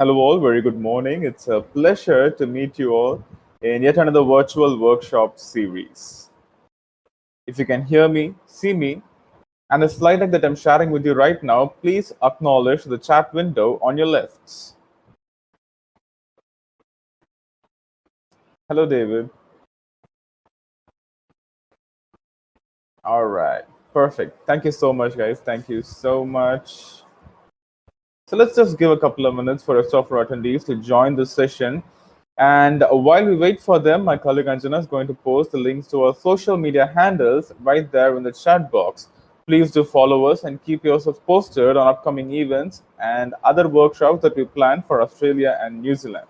Hello, all. Very good morning. It's a pleasure to meet you all in yet another virtual workshop series. If you can hear me, see me, and the slide deck that I'm sharing with you right now, please acknowledge the chat window on your left. Hello, David. All right. Perfect. Thank you so much, guys. Thank you so much. So let's just give a couple of minutes for rest of our attendees to join the session. And while we wait for them, my colleague Anjana is going to post the links to our social media handles right there in the chat box. Please do follow us and keep yourselves posted on upcoming events and other workshops that we plan for Australia and New Zealand.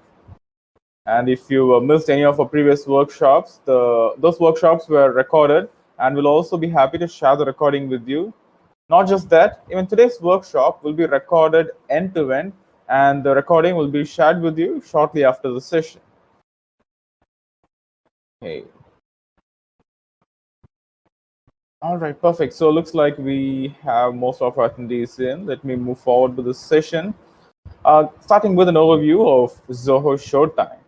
And if you missed any of our previous workshops, those workshops were recorded, and we'll also be happy to share the recording with you. Not just that, even today's workshop will be recorded end to end, and the recording will be shared with you shortly after the session. Okay. All right, perfect. So it looks like we have most of our attendees in. Let me move forward with this session. Starting with an overview of Zoho Showtime.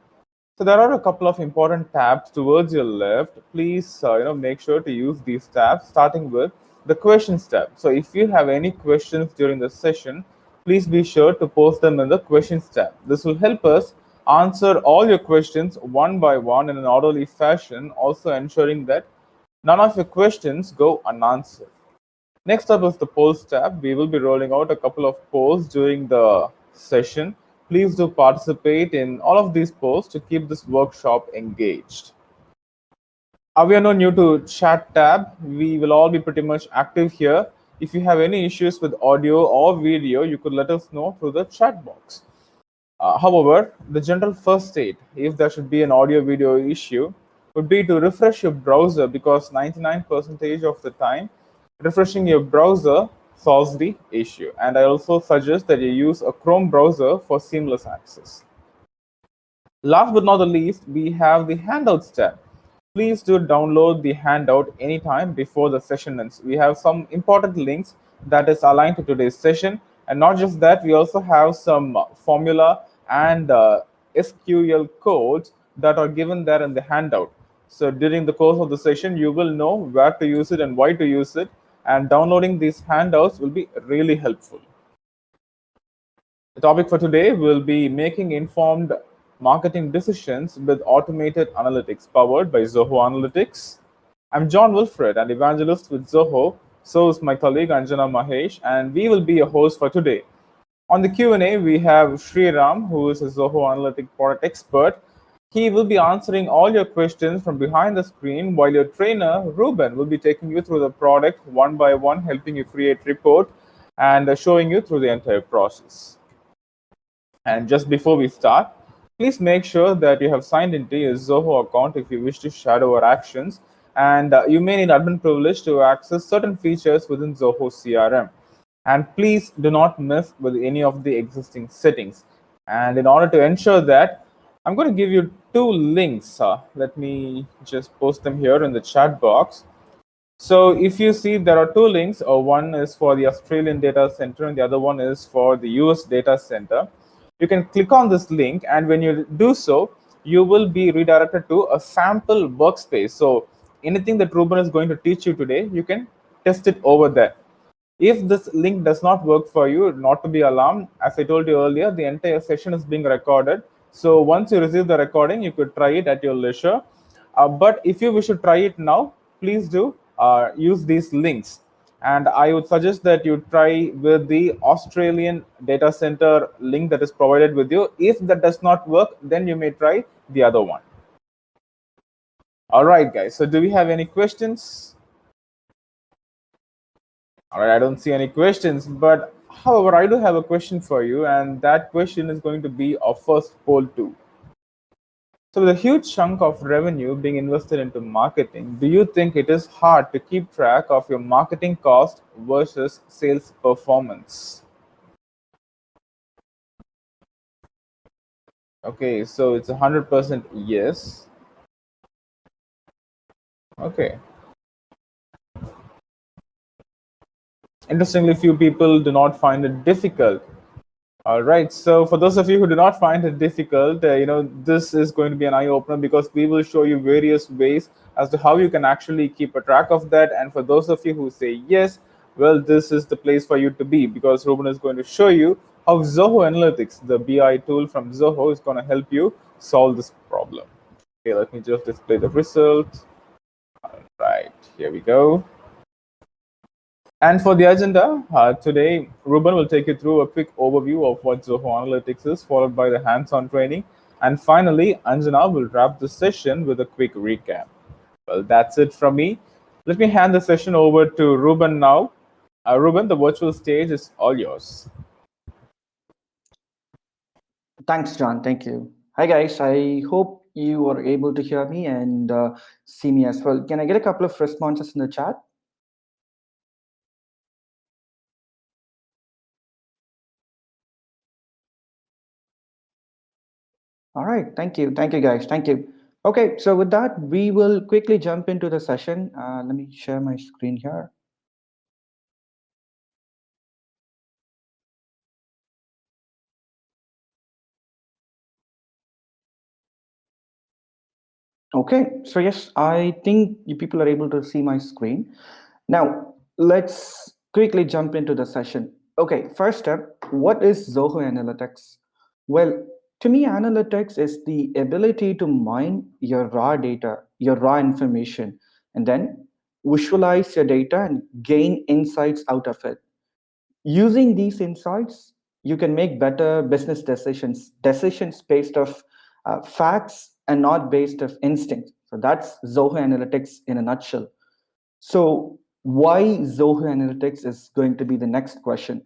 So there are a couple of important tabs towards your left. Please, make sure to use these tabs, starting with the questions tab. So if you have any questions during the session, please be sure to post them in the questions tab. This will help us answer all your questions one by one in an orderly fashion, also ensuring that none of your questions go unanswered. Next up is the polls tab. We will be rolling out a couple of polls during the session. Please do participate in all of these polls to keep this workshop engaged. We are not new to chat tab. We will all be pretty much active here. If you have any issues with audio or video, you could let us know through the chat box. However, the general first aid, if there should be an audio video issue, would be to refresh your browser, because 99% of the time, refreshing your browser solves the issue. And I also suggest that you use a Chrome browser for seamless access. Last but not the least, we have the Handouts tab. Please do download the handout anytime before the session ends. We have some important links that is aligned to today's session. And not just that, we also have some formula and SQL codes that are given there in the handout. So during the course of the session, you will know where to use it and why to use it. And downloading these handouts will be really helpful. The topic for today will be making informed marketing decisions with automated analytics, powered by Zoho Analytics. I'm John Wilfred, an evangelist with Zoho. So is my colleague Anjana Mahesh, and we will be your host for today. On the Q&A, we have Sriram, who is a Zoho Analytics product expert. He will be answering all your questions from behind the screen, while your trainer, Ruben, will be taking you through the product one by one, helping you create report and showing you through the entire process. And just before we start, please make sure that you have signed into your Zoho account if you wish to shadow our actions. And you may need admin privilege to access certain features within Zoho CRM. And please do not mess with any of the existing settings. And in order to ensure that, I'm going to give you two links. Let me just post them here in the chat box. So if you see, there are two links. One is for the Australian data center and the other one is for the US data center. You can click on this link, and when you do so, you will be redirected to a sample workspace. So anything that Ruben is going to teach you today, you can test it over there. If this link does not work for you, not to be alarmed. As I told you earlier, the entire session is being recorded. So once you receive the recording, you could try it at your leisure. But if you wish to try it now, please do use these links. And I would suggest that you try with the Australian data center link that is provided with you. If that does not work, then you may try the other one. All right, guys. So do we have any questions? All right, I don't see any questions, but however, I do have a question for you, and that question is going to be our first poll too. So with a huge chunk of revenue being invested into marketing, do you think it is hard to keep track of your marketing cost versus sales performance? Okay, so it's 100% yes. Okay. Interestingly, few people do not find it difficult All right. So for those of you who do not find it difficult, this is going to be an eye opener because we will show you various ways as to how you can actually keep a track of that. And for those of you who say yes, well, this is the place for you to be because Ruben is going to show you how Zoho Analytics, the BI tool from Zoho, is going to help you solve this problem. Okay, let me just display the result. All right, here we go. And for the agenda, today, Ruben will take you through a quick overview of what Zoho Analytics is, followed by the hands-on training. And finally, Anjana will wrap the session with a quick recap. Well, that's it from me. Let me hand the session over to Ruben now. Ruben, the virtual stage is all yours. Thanks, John. Thank you. Hi, guys. I hope you are able to hear me and see me as well. Can I get a couple of responses in the chat? All right. Thank you. Thank you, guys. Thank you. Okay. So with that, we will quickly jump into the session. Let me share my screen here. Okay, so yes, I think you people are able to see my screen. Now, let's quickly jump into the session. Okay, first step, what is Zoho Analytics? Well, to me, analytics is the ability to mine your raw data, your raw information, and then visualize your data and gain insights out of it. Using these insights, you can make better business decisions based of facts and not based of instinct. So that's Zoho Analytics in a nutshell. So why Zoho Analytics is going to be the next question.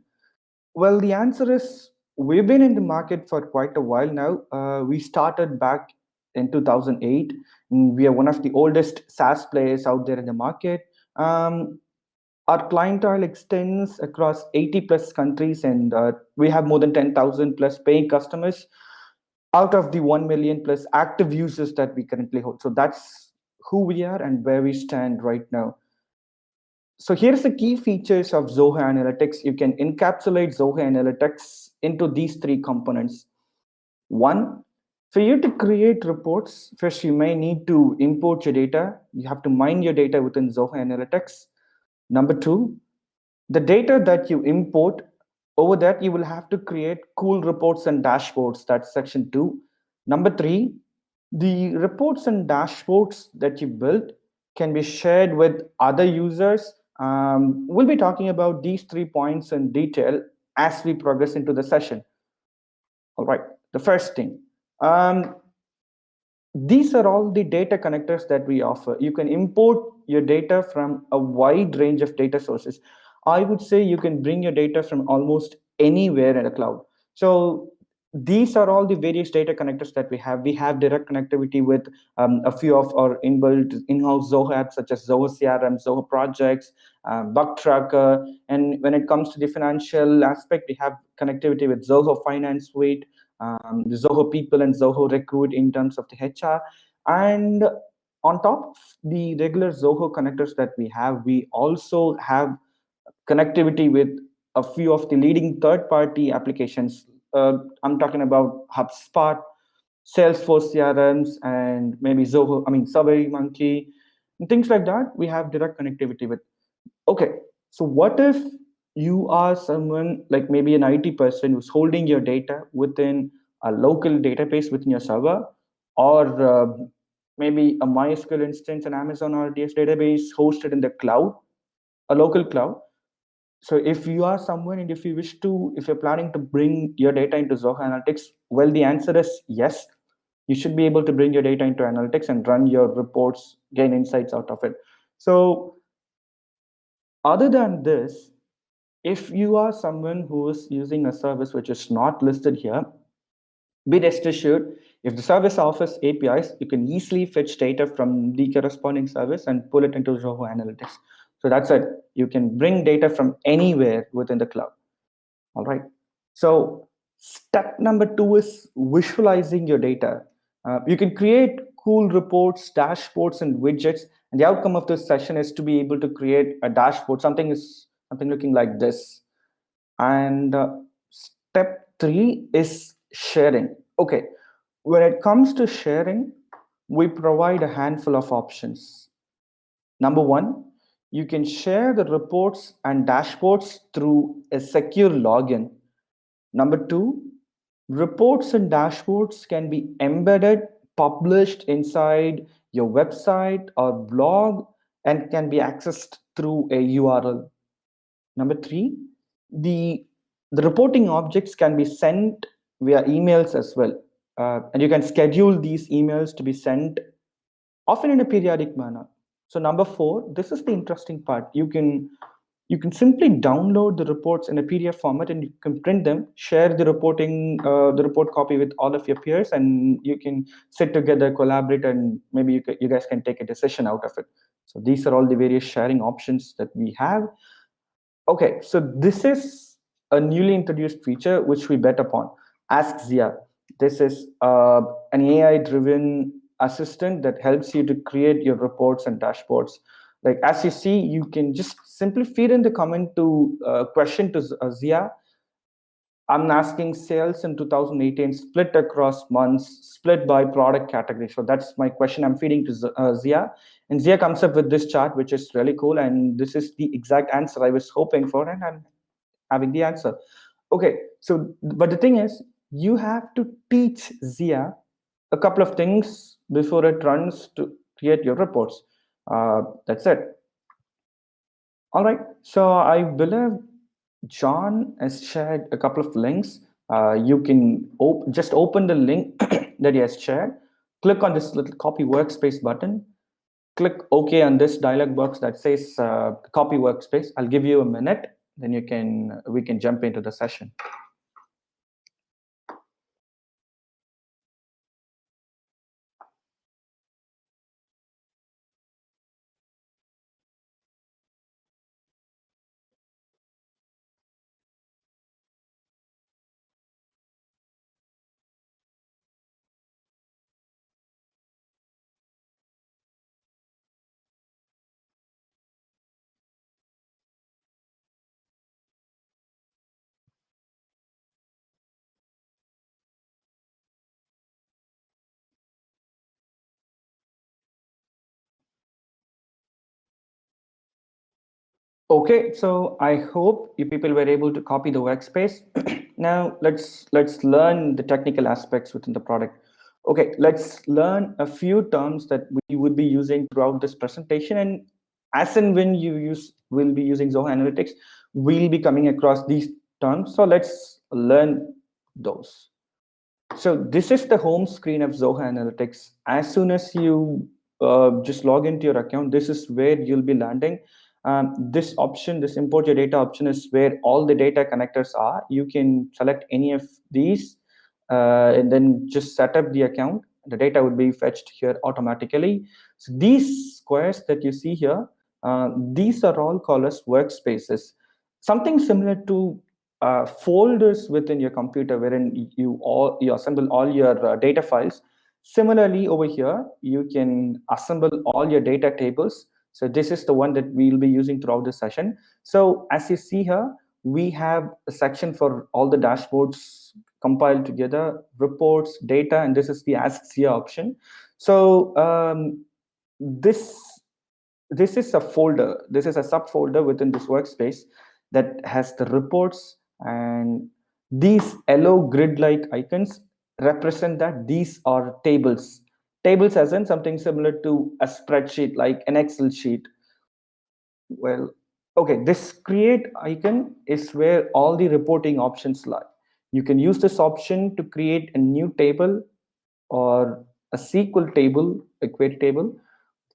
Well, the answer is we've been in the market for quite a while now. We started back in 2008. And we are one of the oldest SaaS players out there in the market. Our clientele extends across 80 plus countries, and we have more than 10,000 plus paying customers out of the 1 million plus active users that we currently hold. So that's who we are and where we stand right now. So here's the key features of Zoho Analytics. You can encapsulate Zoho Analytics into these three components. One, for you to create reports, first you may need to import your data. You have to mine your data within Zoho Analytics. Number two, the data that you import, over that you will have to create cool reports and dashboards. That's section 2. Number 3, the reports and dashboards that you build can be shared with other users. We'll be talking about these 3 points in detail as we progress into the session. All right, the first thing, these are all the data connectors that we offer. You can import your data from a wide range of data sources. I would say you can bring your data from almost anywhere in the cloud. So these are all the various data connectors that we have. We have direct connectivity with a few of our inbuilt in-house Zoho apps such as Zoho CRM, Zoho Projects, Bug Tracker. And when it comes to the financial aspect, we have connectivity with Zoho Finance Suite, the Zoho People and Zoho Recruit in terms of the HR. And on top of the regular Zoho connectors that we also have connectivity with a few of the leading third-party applications. I'm talking about HubSpot, Salesforce CRMs, and maybe SurveyMonkey, and things like that. We have direct connectivity with. Okay, so what if you are someone like maybe an IT person who's holding your data within a local database within your server, or maybe a MySQL instance, an Amazon RDS database hosted in the cloud, a local cloud. So if you are someone and if you're planning to bring your data into Zoho Analytics, well, the answer is yes. You should be able to bring your data into analytics and run your reports, gain insights out of it. So other than this, if you are someone who is using a service which is not listed here, be rest assured, if the service offers APIs, you can easily fetch data from the corresponding service and pull it into Zoho Analytics. So that's it. You can bring data from anywhere within the cloud. All right. So step number 2 is visualizing your data. You can create cool reports, dashboards, and widgets. And the outcome of this session is to be able to create a dashboard. Something looking like this. And step 3 is sharing. Okay, when it comes to sharing, we provide a handful of options. Number one, you can share the reports and dashboards through a secure login. Number two, reports and dashboards can be embedded, published inside your website or blog, and can be accessed through a URL. Number three, the the reporting objects can be sent via emails as well, and you can schedule these emails to be sent often in a periodic manner. So number four, this is the interesting part. You can simply download the reports in a PDF format and you can print them, share the report copy with all of your peers, and you can sit together, collaborate, and maybe you guys can take a decision out of it. So these are all the various sharing options that we have. Okay, so this is a newly introduced feature which we bet upon. Ask Zia. This is an AI-driven assistant that helps you to create your reports and dashboards. Like as you see, you can just simply feed in the comment to question to Zia. I'm asking sales in 2018 split across months, split by product category. So that's my question I'm feeding to Zia. And Zia comes up with this chart, which is really cool. And this is the exact answer I was hoping for, and I'm having the answer. Okay, so, but the thing is, you have to teach Zia a couple of things before it runs to create your reports. That's it. All right. So I believe John has shared a couple of links. You can just open the link that he has shared. Click on this little copy workspace button. Click OK on this dialog box that says copy workspace. I'll give you a minute. Then we can jump into the session. Okay, so I hope you people were able to copy the workspace. Now let's learn the technical aspects within the product. Okay, let's learn a few terms that we would be using throughout this presentation, and as and when will be using Zoho Analytics, we'll be coming across these terms. So let's learn those. So this is the home screen of Zoho Analytics. As soon as you just log into your account, this is where you'll be landing. This option, this import your data option, is where all the data connectors are. You can select any of these and then just set up the account. The data would be fetched here automatically. So these squares that you see here, these are all called as workspaces. Something similar to folders within your computer, wherein you assemble all your data files. Similarly, over here you can assemble all your data tables. So this is the one that we'll be using throughout the session. So as you see here, we have a section for all the dashboards compiled together, reports, data, and this is the Ask Zia option. So this this is a folder, this is a subfolder within this workspace that has the reports, and these yellow grid like icons represent that these are tables as in something similar to a spreadsheet like an Excel sheet. Well, okay, this create icon is where all the reporting options lie. You can use this option to create a new table or a SQL table, a query table,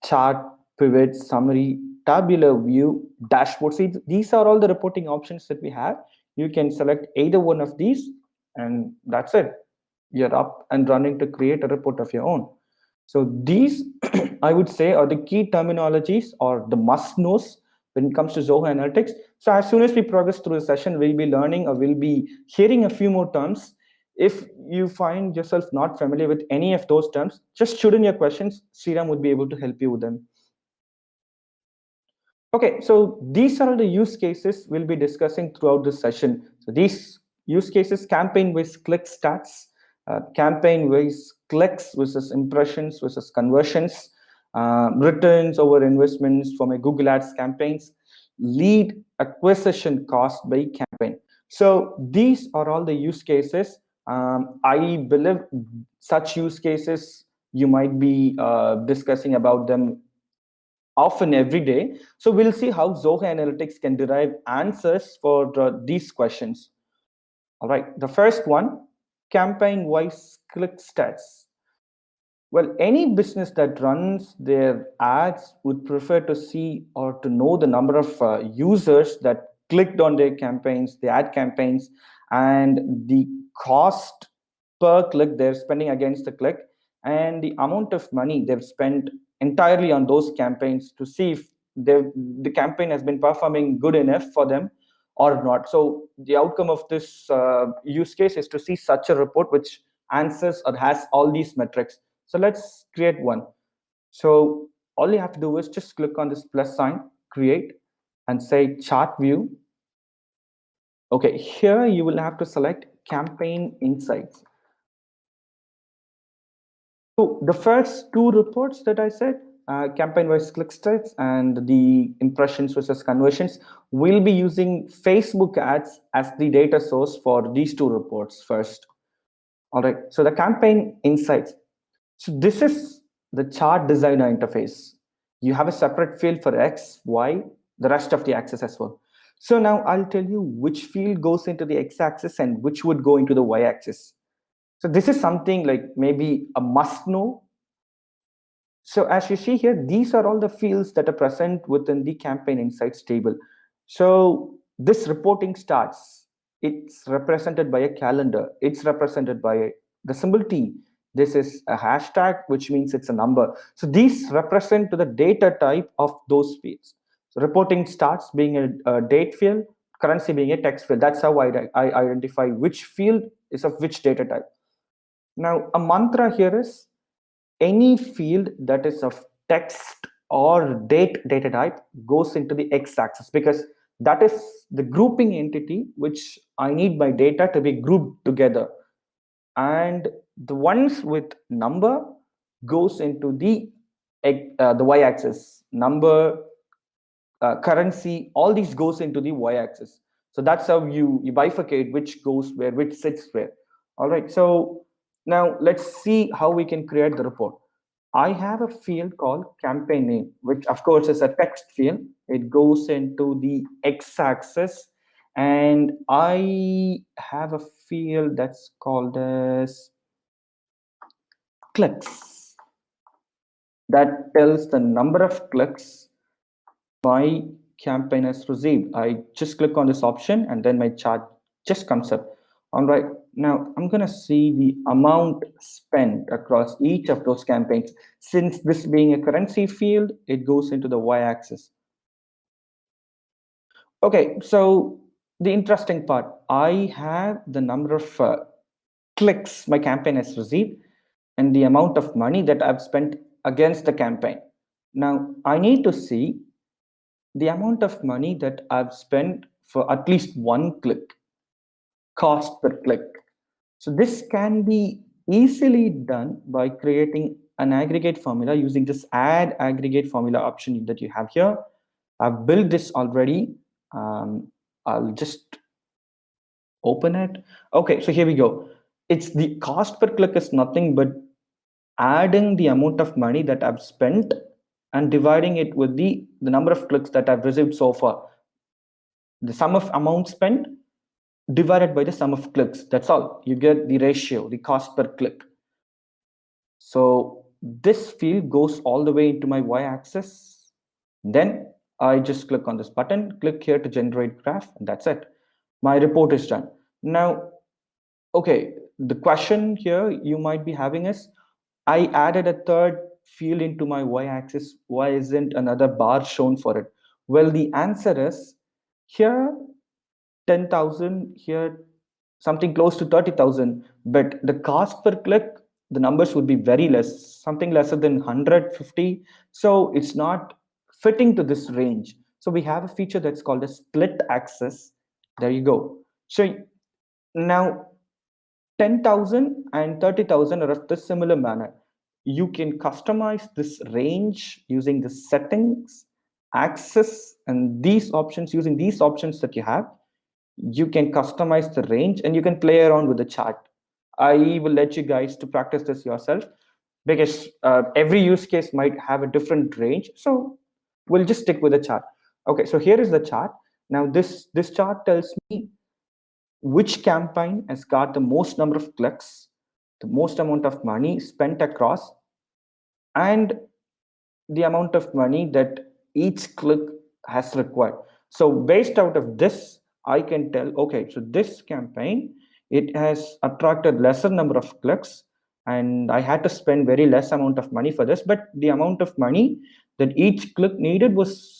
chart, pivot, summary, tabular view, dashboard. See, these are all the reporting options that we have. You can select either one of these, and that's it. You're up and running to create a report of your own. So these, I would say, are the key terminologies or the must-knows when it comes to Zoho Analytics. So as soon as we progress through the session, we'll be learning or we'll be hearing a few more terms. If you find yourself not familiar with any of those terms, just shoot in your questions. Sriram would be able to help you with them. Okay, so these are the use cases we'll be discussing throughout this session. So these use cases: campaign-wise click stats, campaign-wise clicks versus impressions versus conversions, returns over investments for my Google Ads campaigns, lead acquisition cost by campaign. So these are all the use cases. I believe such use cases you might be discussing about them often every day. So we'll see how Zoho Analytics can derive answers for these questions. All right, the first one, campaign-wise click stats. Well, any business that runs their ads would prefer to see or to know the number of users that clicked on their campaigns, the ad campaigns, and the cost per click they're spending against the click, and the amount of money they've spent entirely on those campaigns to see if the campaign has been performing good enough for them or not. So the outcome of this use case is to see such a report which answers or has all these metrics. So let's create one. So all you have to do is just click on this plus sign, create, and say chart view. Okay, here you will have to select campaign insights. So the first two reports that I said, campaign-wise click stats and the impressions versus conversions, we'll be using Facebook ads as the data source for these two reports first. All right, so the campaign insights. So this is the chart designer interface. You have a separate field for X, Y, the rest of the axis as well. So now I'll tell you which field goes into the X axis and which would go into the Y axis. So this is something like maybe a must know. So as you see here, these are all the fields that are present within the campaign insights table. So this reporting starts. It's represented by a calendar. It's represented by the symbol T. This is a hashtag, which means it's a number. So these represent to the data type of those fields. So reporting starts being a date field, currency being a text field. That's how I identify which field is of which data type. Now, a mantra here is any field that is of text or date data type goes into the x-axis, because that is the grouping entity which I need my data to be grouped together, and the ones with number goes into the y-axis. Number, currency, all these goes into the y-axis. So that's how you bifurcate which goes where, which sits where. All right, so now let's see how we can create the report. I have a field called campaign name, which of course is a text field. It goes into the x-axis, and I have a field that's called as clicks, that tells the number of clicks my campaign has received. I just click on this option and then my chart just comes up. All right, now I'm gonna see the amount spent across each of those campaigns. Since this being a currency field, it goes into the y-axis. Okay, so the interesting part, I have the number of clicks my campaign has received and the amount of money that I've spent against the campaign. Now I need to see the amount of money that I've spent for at least one click, cost per click. So this can be easily done by creating an aggregate formula using this add aggregate formula option that you have here. I've built this already. I'll just open it. Okay, so here we go. It's the cost per click is nothing but adding the amount of money that I've spent and dividing it with the number of clicks that I've received so far. The sum of amount spent divided by the sum of clicks. That's all. You get the ratio, the cost per click. So this field goes all the way into my y-axis. Then I just click on this button, click here to generate graph, and that's it. My report is done. Now, okay, the question here you might be having is, I added a third field into my y-axis. Why isn't another bar shown for it? Well, the answer is here 10,000, here something close to 30,000, but the cost per click, the numbers would be very less, something lesser than 150. So it's not fitting to this range. So we have a feature that's called a split axis. There you go. So Now 10,000 and 30,000 are of the similar manner. You can customize this range using the settings, access, and these options. Using these options that you have, you can customize the range and you can play around with the chart. I will let you guys to practice this yourself, because every use case might have a different range. So we'll just stick with the chart. Okay, so here is the chart. Now this chart tells me which campaign has got the most number of clicks, the most amount of money spent across, and the amount of money that each click has required. So based out of this, I can tell, okay, so this campaign, it has attracted lesser number of clicks, and I had to spend very less amount of money for this, but the amount of money that each click needed was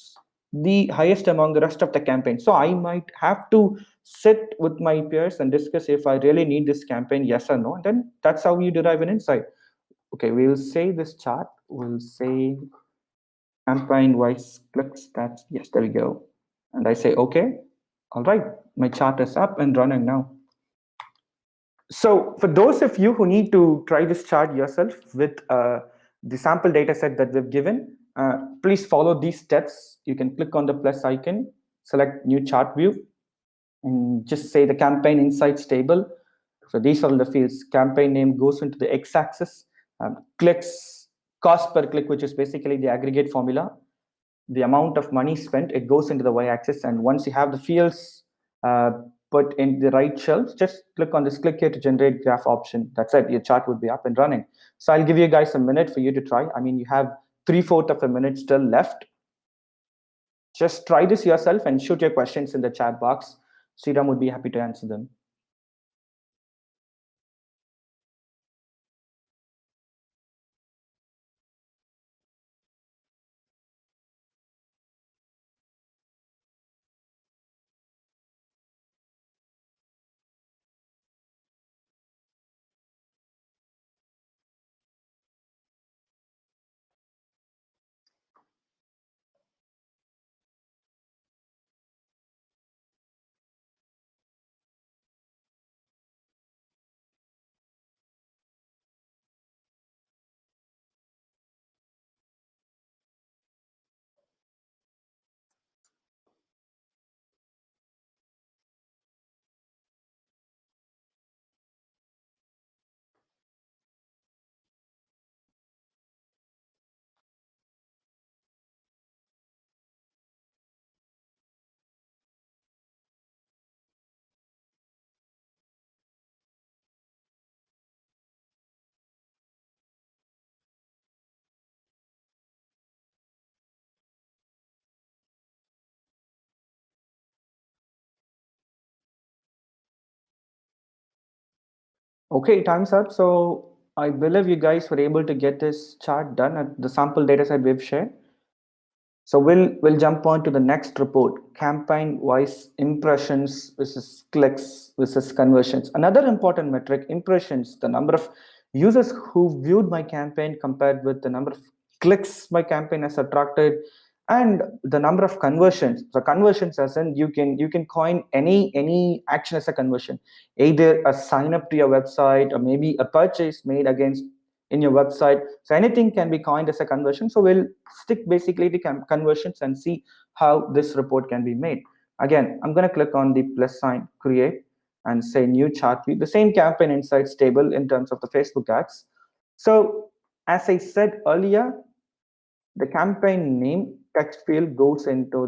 the highest among the rest of the campaign. So I might have to sit with my peers and discuss if I really need this campaign, yes or no. And then that's how you derive an insight. Okay, we'll say this chart, we'll say campaign wise click stats. Yes, there we go. And I say, okay, all right, my chart is up and running now. So for those of you who need to try this chart yourself with the sample data set that we've given, please follow these steps. You can click on the plus icon, select new chart view, and just say the campaign insights table. So these are the fields. Campaign name goes into the x-axis, clicks, cost per click, which is basically the aggregate formula. The amount of money spent, it goes into the y-axis. And once you have the fields uh, put in the right shelves, just click on this click here to generate graph option. That's it, your chart would be up and running. So I'll give you guys a minute for you to try. I mean, you have 3/4 of a minute still left. Just try this yourself and shoot your questions in the chat box. Sriram would be happy to answer them. Okay, time's up. So I believe you guys were able to get this chart done at the sample data set we've shared. So we'll jump on to the next report, campaign wise impressions versus clicks versus conversions. Another important metric, impressions, the number of users who viewed my campaign compared with the number of clicks my campaign has attracted, and the number of conversions. So conversions as in you can coin any action as a conversion, either a sign up to your website or maybe a purchase made against in your website. So anything can be coined as a conversion. So we'll stick basically to conversions and see how this report can be made. Again, I'm going to click on the plus sign, create, and say new chart view. The same campaign insights table in terms of the Facebook ads. So as I said earlier, the campaign name text field goes into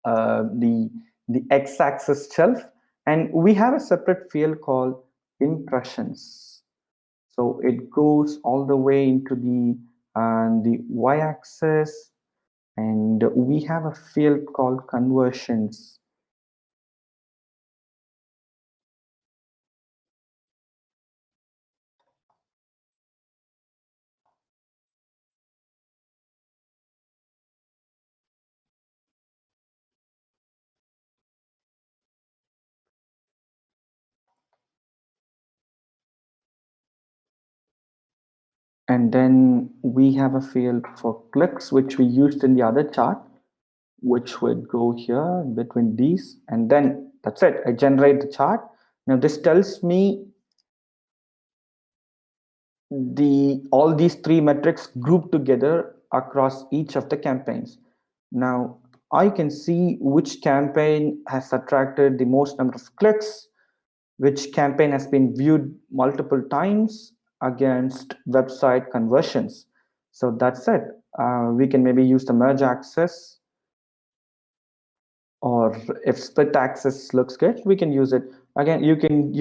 uh, the the x-axis shelf, and we have a separate field called impressions. So it goes all the way into the y-axis, and we have a field called conversions. And then we have a field for clicks, which we used in the other chart, which would go here between these. And then That's it. I generate the chart. Now this tells me all these three metrics grouped together across each of the campaigns. Now I can see which campaign has attracted the most number of clicks, which campaign has been viewed multiple times against website conversions. So that's it. We can maybe use the merge access, or if split access looks good, we can use it. Again, you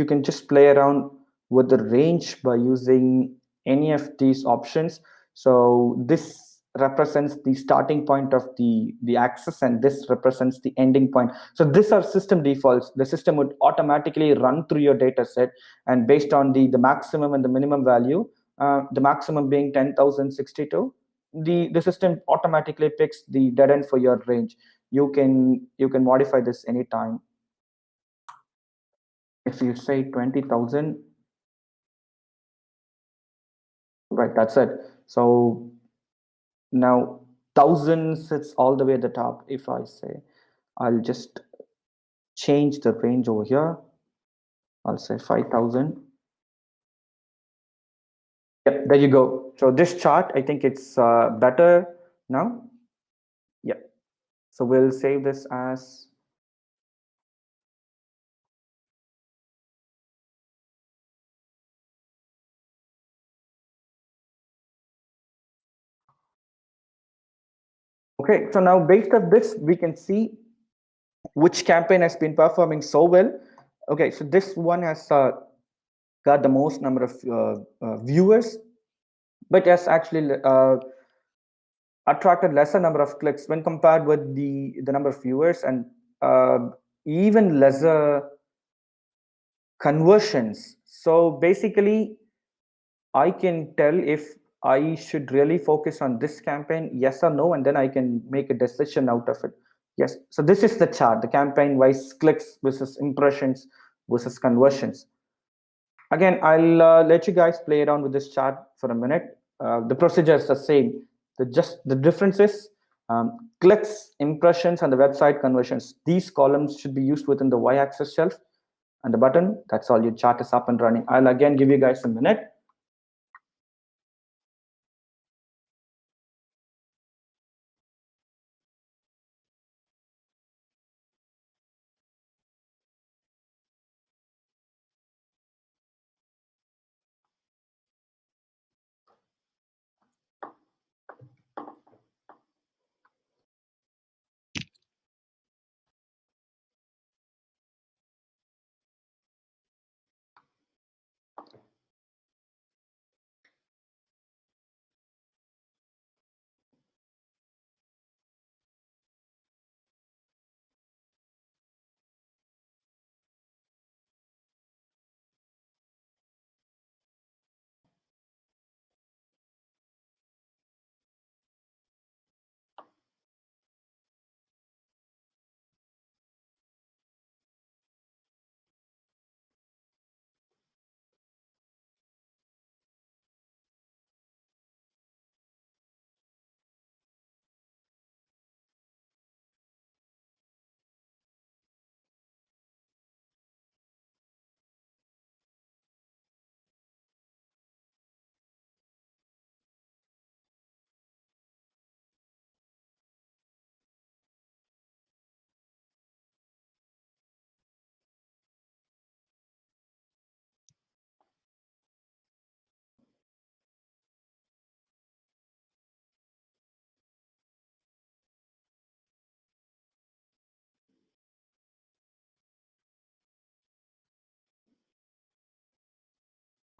can just play around with the range by using any of these options. So this represents the starting point of the axis, and this represents the ending point. So these are system defaults. The system would automatically run through your data set, and based on the maximum and the minimum value, the maximum being 10,062, the system automatically picks the dead end for your range. You can modify this anytime. If you say 20,000, right, that's it. So now 1,000 sits all the way at the top. If I say, I'll just change the range over here. I'll say 5,000. Yep, there you go. So this chart, I think it's better now. Yep. So we'll save this as, okay. So now based on this, we can see which campaign has been performing so well. Okay, so this one has got the most number of viewers, but has actually attracted lesser number of clicks when compared with the number of viewers, and even lesser conversions. So basically, I can tell if I should really focus on this campaign, yes or no, and then I can make a decision out of it. Yes. So this is the chart, the campaign wise clicks versus impressions versus conversions. Again, I'll let you guys play around with this chart for a minute. The procedure is the same. The difference is clicks, impressions, and the website conversions. These columns should be used within the y-axis shelf, and the button. That's all. Your chart is up and running. I'll again give you guys a minute.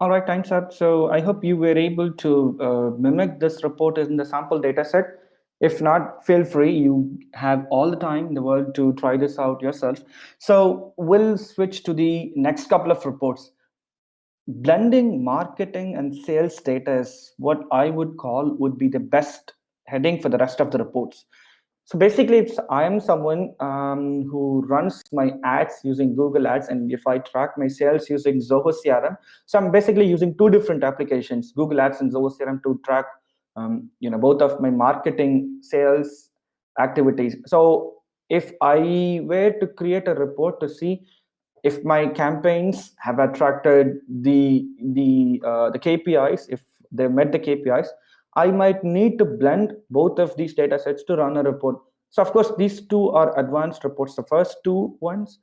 All right, time's up. So I hope you were able to mimic this report in the sample data set. If not, feel free. You have all the time in the world to try this out yourself. So we'll switch to the next couple of reports. Blending marketing and sales data is what I would call would be the best heading for the rest of the reports. So basically, if I am someone who runs my ads using Google Ads, and if I track my sales using Zoho CRM, so I'm basically using two different applications, Google Ads and Zoho CRM, to track both of my marketing sales activities. So if I were to create a report to see if my campaigns have attracted the KPIs, if they met the KPIs, I might need to blend both of these data sets to run a report. So of course, these two are advanced reports. The first two ones,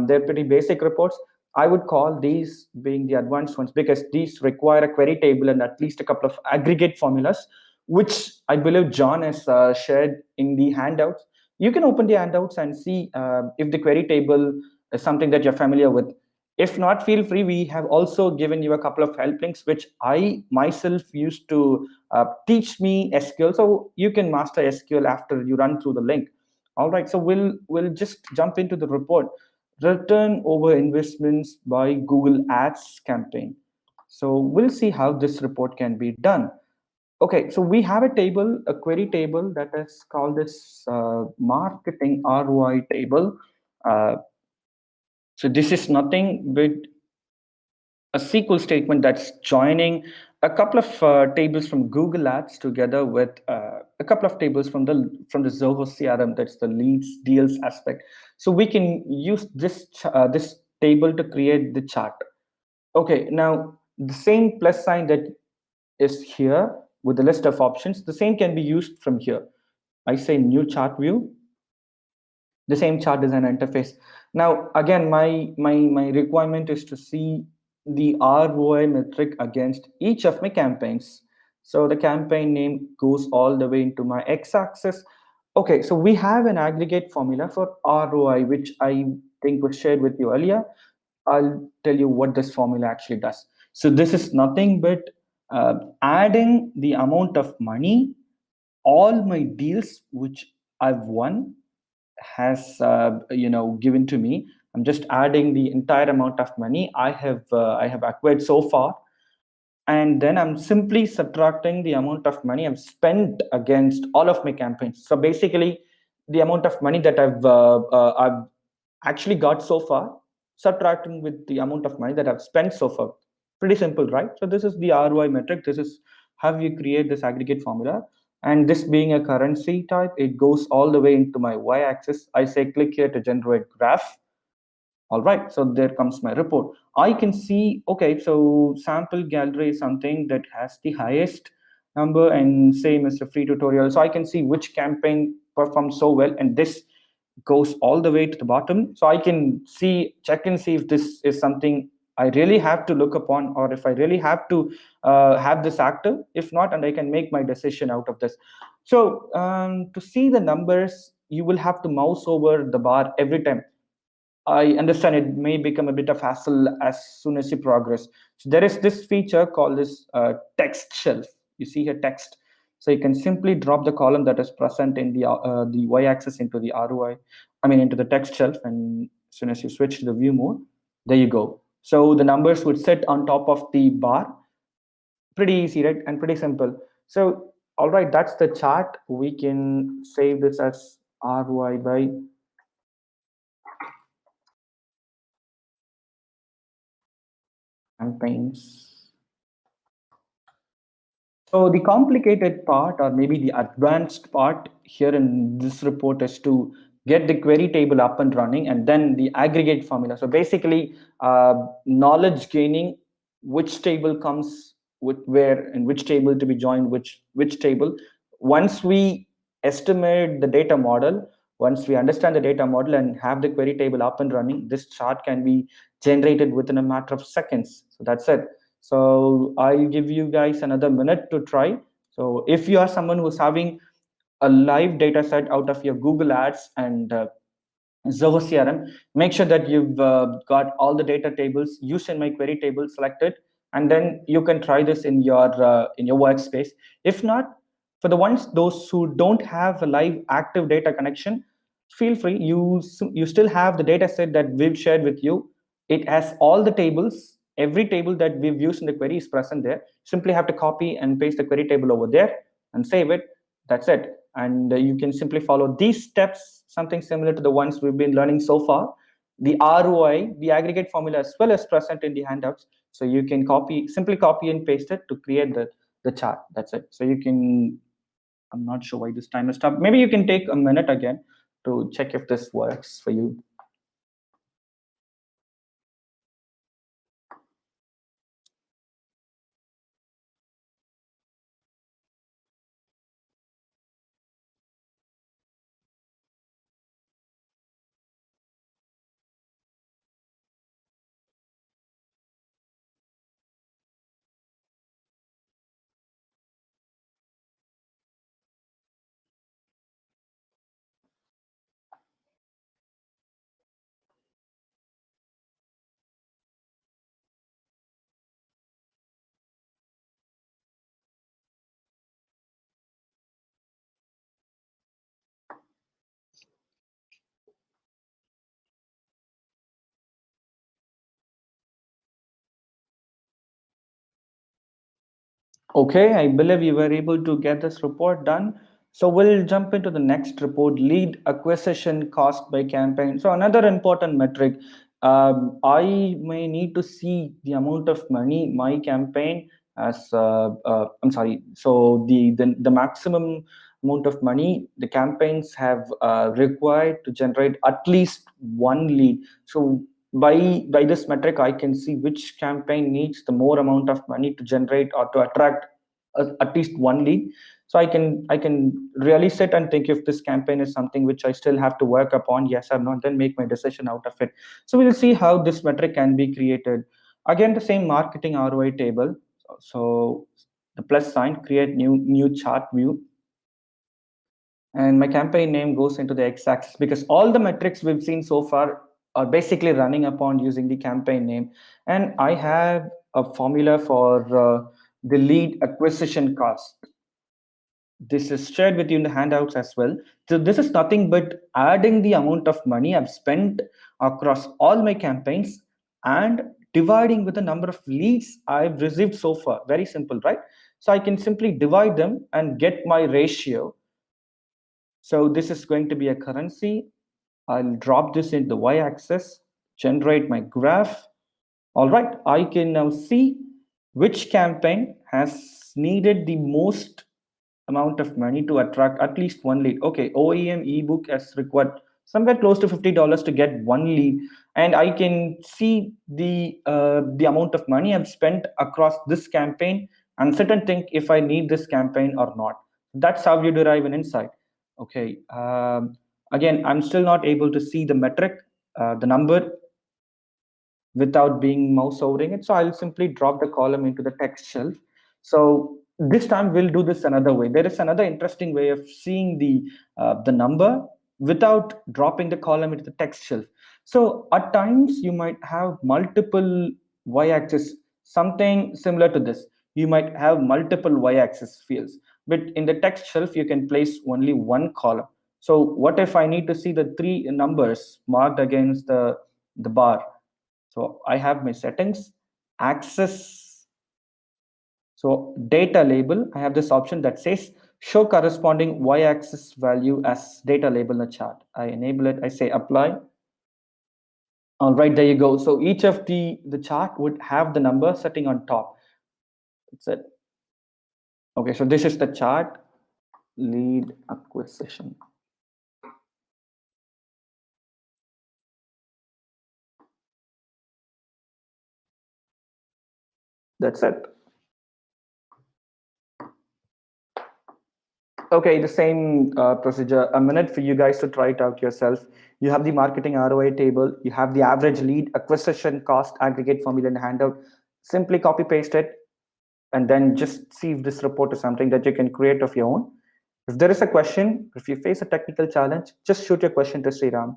they're pretty basic reports. I would call these being the advanced ones because these require a query table and at least a couple of aggregate formulas, which I believe John has shared in the handouts. You can open the handouts and see if the query table is something that you're familiar with. If not, feel free. We have also given you a couple of help links, which I myself used to teach me SQL. So you can master SQL after you run through the link. All right. So we'll just jump into the report. Return over investments by Google Ads campaign. So we'll see how this report can be done. Okay, so we have a table, a query table that is called this marketing ROI table. Uh, so this is nothing but a SQL statement that's joining a couple of tables from Google Ads together with a couple of tables from the Zoho CRM. That's the leads deals aspect. So we can use this table to create the chart. Okay, now the same plus sign that is here with the list of options, the same can be used from here. I say new chart view, the same chart design interface. Now again, my requirement is to see the ROI metric against each of my campaigns. So the campaign name goes all the way into my x-axis. Okay, so we have an aggregate formula for ROI, which I think was shared with you earlier. I'll tell you what this formula actually does. So this is nothing but adding the amount of money all my deals which I've won has given to me. I'm just adding the entire amount of money I have acquired so far, and then I'm simply subtracting the amount of money I've spent against all of my campaigns. So basically, the amount of money that I've actually got so far, subtracting with the amount of money that I've spent so far. Pretty simple, right? So this is the ROI metric. This is how you create this aggregate formula. And this being a currency type, it goes all the way into my y-axis. I say click here to generate graph. All right, so there comes my report. I can see, okay, so sample gallery is something that has the highest number, and same as the free tutorial. So I can see which campaign performed so well, and this goes all the way to the bottom. So I can see, check and see if this is something I really have to look upon, or if I really have to have this active. If not, and I can make my decision out of this. So to see the numbers, you will have to mouse over the bar every time. I understand it may become a bit of hassle as soon as you progress. So there is this feature called this text shelf. You see here text. So you can simply drop the column that is present in the y-axis into the ROI. I mean into the text shelf, and as soon as you switch to the view mode, there you go. So the numbers would sit on top of the bar. Pretty easy, right? And pretty simple. So all right, that's the chart. We can save this as ROI by campaigns. So the complicated part, or maybe the advanced part here in this report, is to get the query table up and running, and then the aggregate formula. So basically, knowledge gaining, which table comes with where, and which table to be joined which table. Once we estimate the data model, once we understand the data model and have the query table up and running, this chart can be generated within a matter of seconds. So that's it. So I'll give you guys another minute to try. So if you are someone who's having a live data set out of your Google Ads and Zoho CRM, make sure that you've got all the data tables used in my query table selected, and then you can try this in your workspace. If not, for the ones those who don't have a live active data connection, feel free. You still have the data set that we've shared with you. It has all the tables. Every table that we've used in the query is present there. Simply have to copy and paste the query table over there and save it. That's it. And you can simply follow these steps, something similar to the ones we've been learning so far. The ROI, the aggregate formula, as well as present in the handouts. So you can simply copy and paste it to create the chart. That's it. So you can, I'm not sure why this time has stopped. Maybe you can take a minute again to check if this works for you. Okay, I believe you were able to get this report done. So we'll jump into the next report, lead acquisition cost by campaign. So another important metric, I may need to see the amount of money my campaign as, I'm sorry, so the maximum amount of money the campaigns have required to generate at least one lead. So by this metric, I can see which campaign needs the more amount of money to generate or to attract at least one lead. So I can really sit and think if this campaign is something which I still have to work upon, yes or not, then make my decision out of it. So we'll see how this metric can be created. Again, the same marketing ROI table. So the plus sign, create new chart view, and my campaign name goes into the x-axis because all the metrics we've seen so far are basically running upon using the campaign name. And I have a formula for the lead acquisition cost. This is shared with you in the handouts as well. So this is nothing but adding the amount of money I've spent across all my campaigns and dividing with the number of leads I've received so far. Very simple, right? So I can simply divide them and get my ratio. So this is going to be a currency. I'll drop this in the y-axis, generate my graph. All right, I can now see which campaign has needed the most amount of money to attract at least one lead. Okay, OEM ebook has required somewhere close to $50 to get one lead, and I can see the amount of money I've spent across this campaign and sit and think if I need this campaign or not. That's how you derive an insight. Okay, again, I'm still not able to see the metric, the number without being mouse overing it. So I'll simply drop the column into the text shelf. So this time we'll do this another way. There is another interesting way of seeing the number without dropping the column into the text shelf. So at times you might have multiple y-axis, something similar to this. You might have multiple y-axis fields, but in the text shelf you can place only one column. So what if I need to see the three numbers marked against the bar? So I have my settings, access. So data label, I have this option that says show corresponding y-axis value as data label in the chart. I enable it, I say apply. All right, there you go. So each of the chart would have the number sitting on top. That's it. Okay, so this is the chart, lead acquisition. That's it. Okay, the same procedure. A minute for you guys to try it out yourself. You have the marketing ROI table, you have the average lead acquisition cost aggregate formula in the handout. Simply copy paste it and then just see if this report is something that you can create of your own. If there is a question, if you face a technical challenge, just shoot your question to Sriram.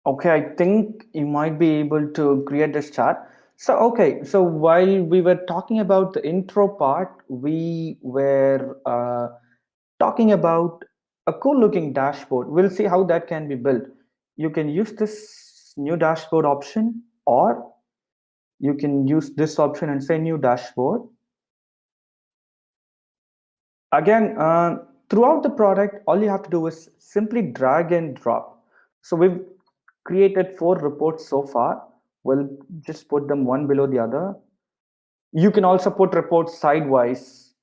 Okay, I think you might be able to create this chart. So, okay, so while we were talking about the intro part, we were talking about a cool looking dashboard. We'll see how that can be built. You can use this new dashboard option, or you can use this option and say new dashboard. Again, throughout the product, all you have to do is simply drag and drop. So we've created 4 reports so far. We'll just put them one below the other. You can also put reports sidewise.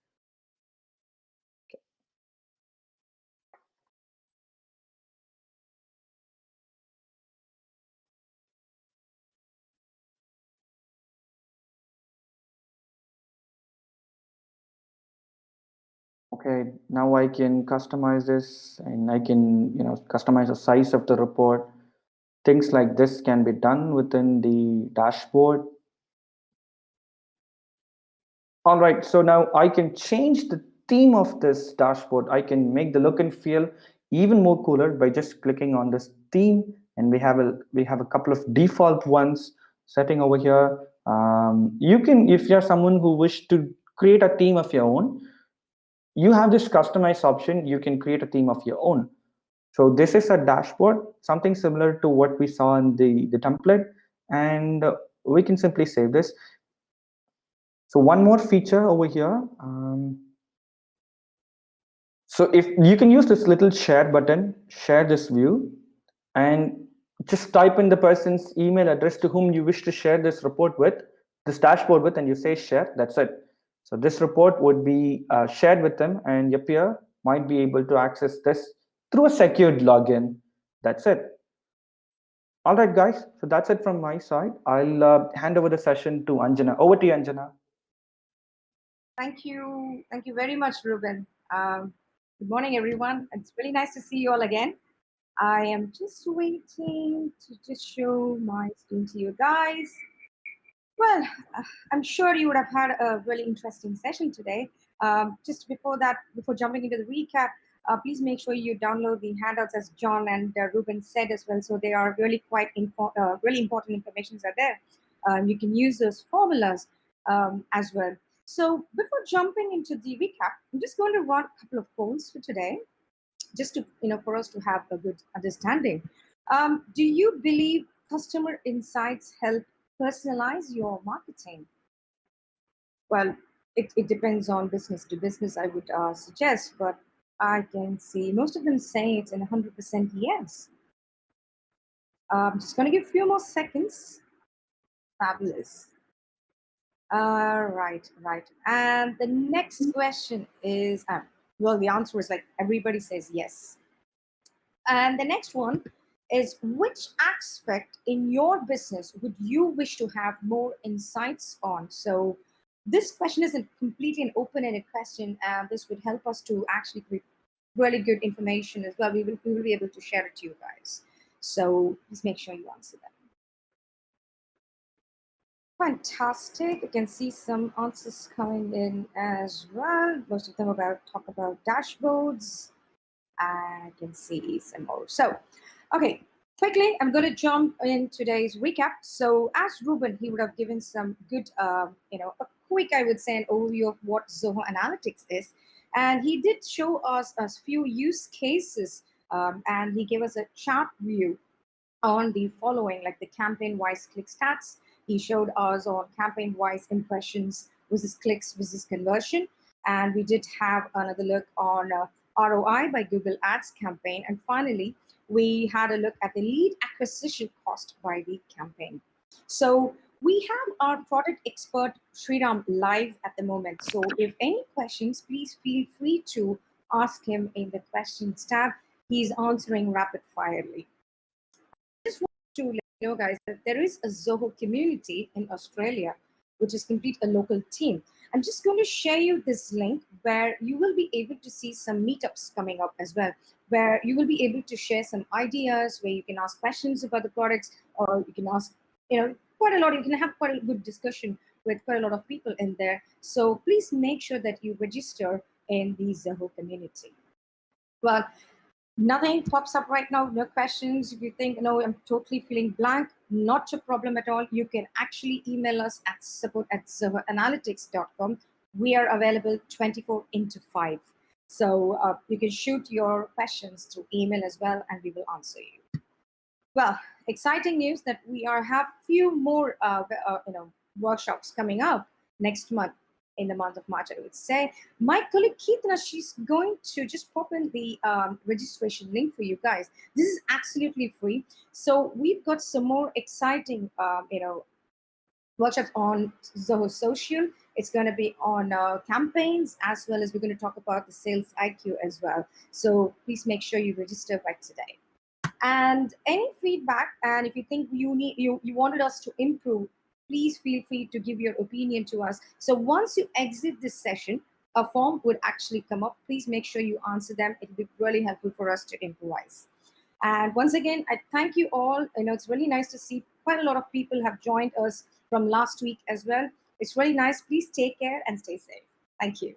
Okay, now I can customize this, and I can, customize the size of the report. Things like this can be done within the dashboard. All right, so now I can change the theme of this dashboard. I can make the look and feel even more cooler by just clicking on this theme, and we have a couple of default ones setting over here. You can, if you're someone who wish to create a theme of your own, you have this customize option. You can create a theme of your own. So this is a dashboard, something similar to what we saw in the template, and we can simply save this. So one more feature over here. So if you can use this little share button, share this view, and just type in the person's email address to whom you wish to share this report with, this dashboard with, and you say share. That's it. So this report would be shared with them, and your peer might be able to access this through a secured login. That's it. All right, guys. So that's it from my side. I'll hand over the session to Anjana. Over to you, Anjana. Thank you. Thank you very much, Ruben. Good morning, everyone. It's really nice to see you all again. I am just waiting to just show my screen to you guys. Well, I'm sure you would have had a really interesting session today. Just before that, before jumping into the recap, please make sure you download the handouts as John and Ruben said as well. So they are really quite really important informations are there. You can use those formulas as well. So before jumping into the recap, I'm just going to run a couple of polls for today, just to for us to have a good understanding. Do you believe customer insights help personalize your marketing? Well, it depends on business to business, I would suggest, but I can see most of them saying it's in 100% yes. I'm just going to give a few more seconds. Fabulous. Right, right. And the next question is, well, the answer is like everybody says yes. And the next one is, which aspect in your business would you wish to have more insights on? So this question isn't completely an open-ended question, and this would help us to actually create really good information as well. We will be able to share it to you guys. So please make sure you answer that. Fantastic. You can see some answers coming in as well. Most of them talk about dashboards. I can see some more. So, okay, quickly, I'm going to jump in today's recap. So, as Ruben, he would have given some good, a quick, I would say, an overview of what Zoho Analytics is. And he did show us a few use cases, and he gave us a chart view on the following, like the campaign-wise click stats. He showed us on campaign-wise impressions versus clicks versus conversion. And we did have another look on ROI by Google Ads campaign. And finally, we had a look at the lead acquisition cost by the campaign. So we have our product expert Sriram live at the moment. So if any questions, please feel free to ask him in the questions tab. He's answering rapid firely. Just want to let you know, guys, that there is a Zoho community in Australia, which is complete a local team. I'm just going to share you this link where you will be able to see some meetups coming up as well, where you will be able to share some ideas, where you can ask questions about the products, or you can ask, quite a lot. You can have quite a good discussion with quite a lot of people in there. So please make sure that you register in the Zoho community. Well, Nothing pops up right now, no questions. If you think, no, I'm totally feeling blank, not a problem at all. You can actually email us at support@zohoanalytics.com. We are available 24 into 5. So you can shoot your questions through email as well, and we will answer you. Well, exciting news that we have few more workshops coming up next month, in the month of March, I would say. My colleague Keetana, she's going to just pop in the registration link for you guys. This is absolutely free. So we've got some more exciting workshops on Zoho Social. It's going to be on campaigns, as well as we're going to talk about the sales IQ as well. So please make sure you register by today. And any feedback, and if you think you wanted us to improve, please feel free to give your opinion to us. So once you exit this session, a form would actually come up. Please make sure you answer them. It will be really helpful for us to improvise. And once again, I thank you all. It's really nice to see quite a lot of people have joined us from last week as well. It's really nice. Please take care and stay safe. Thank you.